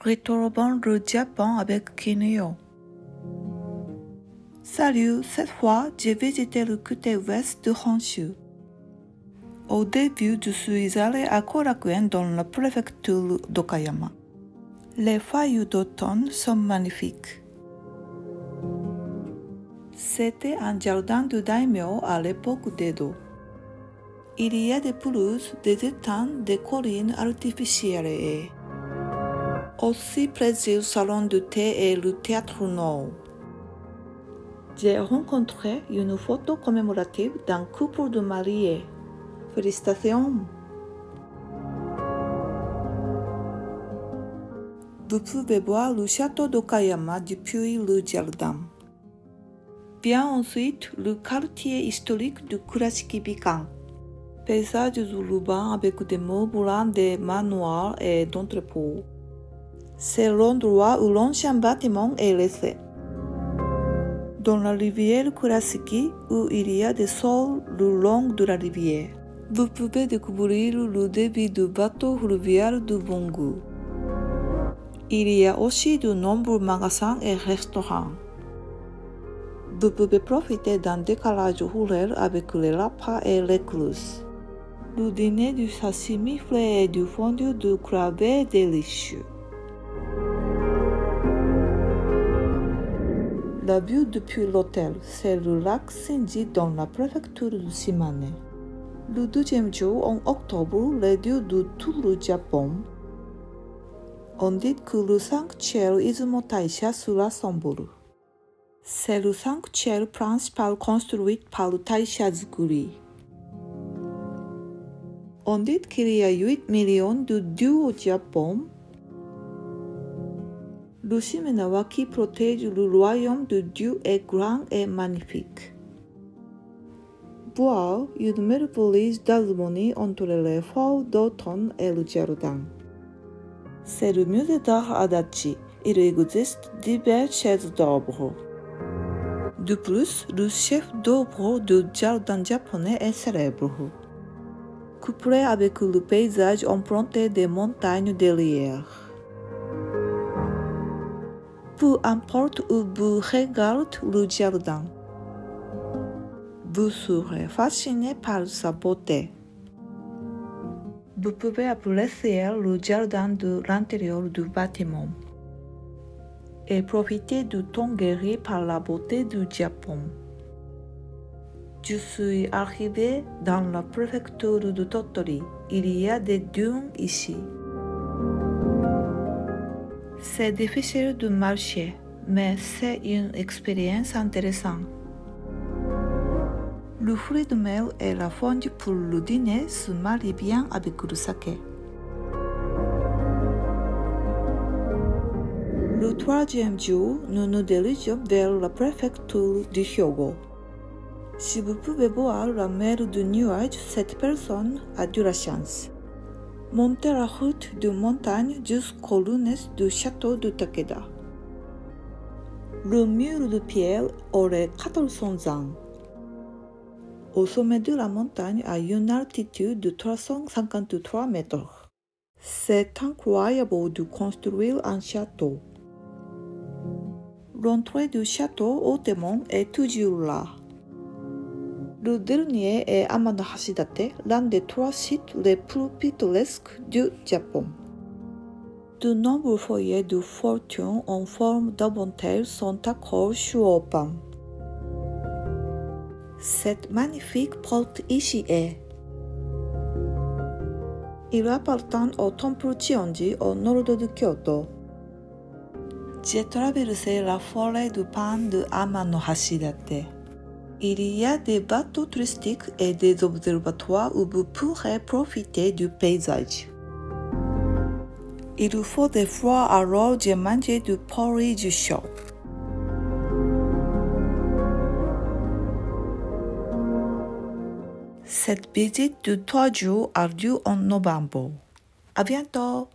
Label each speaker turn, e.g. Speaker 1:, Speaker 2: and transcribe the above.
Speaker 1: Retrouvons le Japon avec Kinyo. Salut, cette fois, j'ai visité le côté ouest de Honshu. Au début, je suis allé à Korakuen dans la préfecture d'Okayama. Les feuilles d'automne sont magnifiques. C'était un jardin de daimyo à l'époque d'Edo. Il y a des pelouses, des étangs, des collines artificielles et aussi plaisir salon de thé et le théâtre Noh. J'ai rencontré une photo commémorative d'un couple de mariés. Félicitations! Vous pouvez voir le château d'Okayama depuis le jardin. Vient ensuite le quartier historique de Kurashiki-bikan. Paysage urbain avec des meubles, des manoirs et d'entrepôts. C'est l'endroit où l'ancien bâtiment est laissé. Dans la rivière Kurashiki, où il y a des sols le long de la rivière, vous pouvez découvrir le débit du bateau fluvial de bon goût. Il y a aussi de nombreux magasins et restaurants. Vous pouvez profiter d'un décalage horaire avec les lapins et les crues. Le dîner du sashimi frais et du fondu de crabe est délicieux. La vue depuis l'hôtel, c'est le lac Shinji dans la préfecture de Shimane. Le deuxième jour, en octobre, les dieux de tout le Japon. On dit que le sanctuaire Izumo Taisha se rassemble. C'est le sanctuaire principal construit par Taisha Zukuri. On dit qu'il y a 8 millions de dieux au Japon. Le Shimenawa qui protège le royaume de Dieu est grand et magnifique. Voir une merveilleuse harmonie entre les feuilles d'automne et le jardin. C'est le musée d'art Adachi. Il existe diverses chaises d'œuvre. De plus, le chef d'œuvre du jardin japonais est célèbre. Couplé avec le paysage emprunté des montagnes derrière. Peu importe où vous regardez le jardin, vous serez fasciné par sa beauté. Vous pouvez apprécier le jardin de l'intérieur du bâtiment et profiter du temps guéri par la beauté du Japon. Je suis arrivé dans la préfecture de Tottori. Il y a des dunes ici. C'est difficile de marcher, mais c'est une expérience intéressante. Le fruit de mer et la fondue pour le dîner se marient bien avec le saké. Le troisième jour, nous nous dirigeons vers la préfecture du Hyogo. Si vous pouvez voir la mer de nuages, cette personne a de la chance. Montez la route de montagne jusqu'aux ruines du château de Takeda. Le mur de pierre aurait 400 ans. Au sommet de la montagne, à une altitude de 353 mètres. C'est incroyable de construire un château. L'entrée du château hautement est toujours là. Le dernier est Amano Hashidate, l'un des 3 sites les plus pittoresques du Japon. De nombreux foyers de fortune en forme d'abondance sont accrochés sur pan. Cette magnifique porte ici est. Il appartient au temple Chionji au nord de Kyoto. J'ai traversé la forêt de pan de Amano Hashidate. Il y a des bateaux touristiques et des observatoires où vous pourrez profiter du paysage. Il faut des fois alors j'ai mangé du porridge chaud. Cette visite de 3 jours a lieu en novembre. À bientôt!